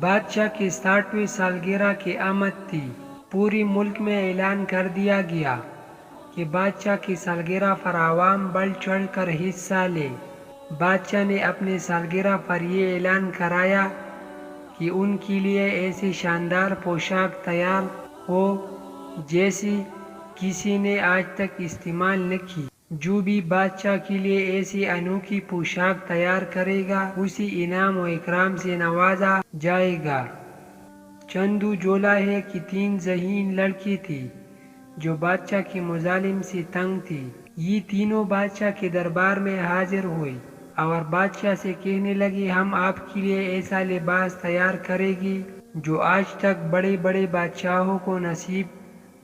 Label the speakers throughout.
Speaker 1: بادشاہ کی 60ویں سالگرہ کی آمد تھی۔ پوری ملک میں اعلان کر دیا گیا کہ بادشاہ کی سالگرہ پر عوام بڑھ چڑھ کر حصہ لے۔ بادشاہ نے اپنے سالگرہ پر یہ اعلان کرایا کہ ان کے لیے ایسی شاندار پوشاک تیار ہو جیسی کسی نے آج تک استعمال نہ کی۔ جو بھی بادشاہ کے لیے ایسی انوکھی پوشاک تیار کرے گا اسے انعام و اکرام سے نوازا جائے گا۔ چندو جولا ہے کہ 3 ذہین لڑکی تھی جو بادشاہ کے مظالم سے تنگ تھی۔ یہ تینوں بادشاہ کے دربار میں حاضر ہوئی اور بادشاہ سے کہنے لگی، ہم آپ کے لیے ایسا لباس تیار کریں گی جو آج تک بڑے بڑے بادشاہوں کو نصیب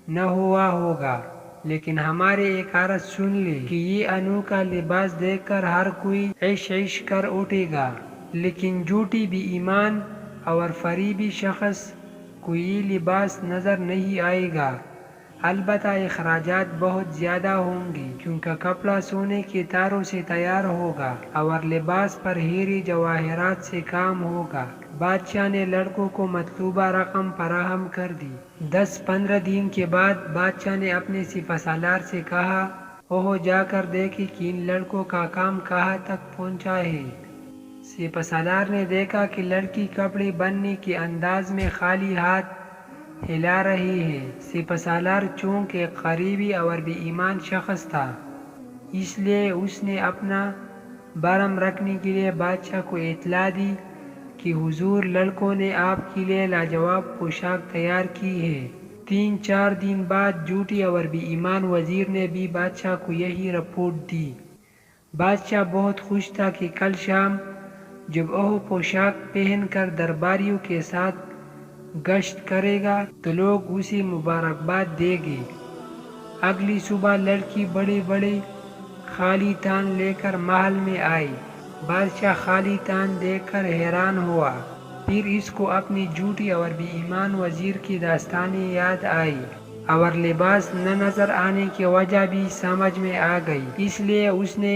Speaker 1: نہ ہوا ہوگا، لیکن ہمارے ایک عرض سن لے کہ یہ انوکھا لباس دیکھ کر ہر کوئی عش عش کر اٹھے گا، لیکن جھوٹی بے ایمان اور فریبی شخص کو یہ لباس نظر نہیں آئے گا۔ البتہ اخراجات بہت زیادہ ہوں گے کیونکہ کپڑا سونے کے تاروں سے تیار ہوگا اور لباس پر ہیرے جواہرات سے کام ہوگا۔ بادشاہ نے لڑکوں کو مطلوبہ رقم فراہم کر دی۔ 10-15 دن کے بعد بادشاہ نے اپنے سپہ سالار سے کہا، اوہ جا کر دیکھیں کہ ان لڑکوں کا کام کہاں تک پہنچا ہے۔ سپہ سالار نے دیکھا کہ لڑکی کپڑے بننے کے انداز میں خالی ہاتھ ہلا رہی ہے۔ سپہ سالار چونکہ ایک قریبی اور بے ایمان شخص تھا، اس لیے اس نے اپنا برہم رکھنے کے لیے بادشاہ کو اطلاع دی کہ حضور، لڑکوں نے آپ کے لیے لاجواب پوشاک تیار کی ہے۔ 3-4 دن بعد جھوٹی اور بے ایمان وزیر نے بھی بادشاہ کو یہی رپورٹ دی۔ بادشاہ بہت خوش تھا کہ کل شام جب وہ پوشاک پہن کر درباریوں کے ساتھ گشت کرے گا تو لوگ اسے مبارکباد دیں گے۔ اگلی صبح لڑکی بڑے بڑے خالی تان لے کر محل میں آئی۔ بادشاہ خالی تان دیکھ کر حیران ہوا۔ پھر اس کو اپنی جھوٹی اور بے ایمان وزیر کی داستانیں یاد آئی اور لباس نہ نظر آنے کی وجہ بھی سمجھ میں آ گئی۔ اس لیے اس نے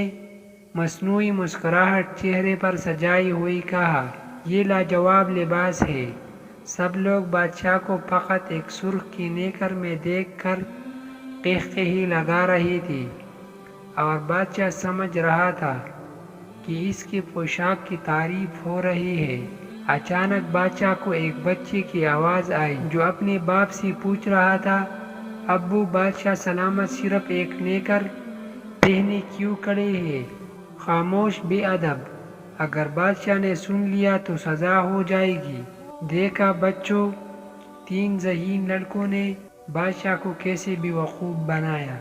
Speaker 1: مصنوعی مسکراہٹ چہرے پر سجائے ہوئے کہا، یہ لاجواب لباس ہے۔ سب لوگ بادشاہ کو فقط ایک سرخ کی نیکر میں دیکھ کر قہقہے لگا رہے تھے اور بادشاہ سمجھ رہا تھا کہ اس کی پوشاک کی تعریف ہو رہی ہے۔ اچانک بادشاہ کو ایک بچے کی آواز آئی جو اپنے باپ سے پوچھ رہا تھا، ابو، بادشاہ سلامت صرف ایک نیکر پہنے کیوں کھڑے ہیں؟ خاموش بے ادب! اگر بادشاہ نے سن لیا تو سزا ہو جائے گی۔ دیکھا بچوں، 3 ذہین لڑکوں نے بادشاہ کو کیسے بیوقوف بنایا۔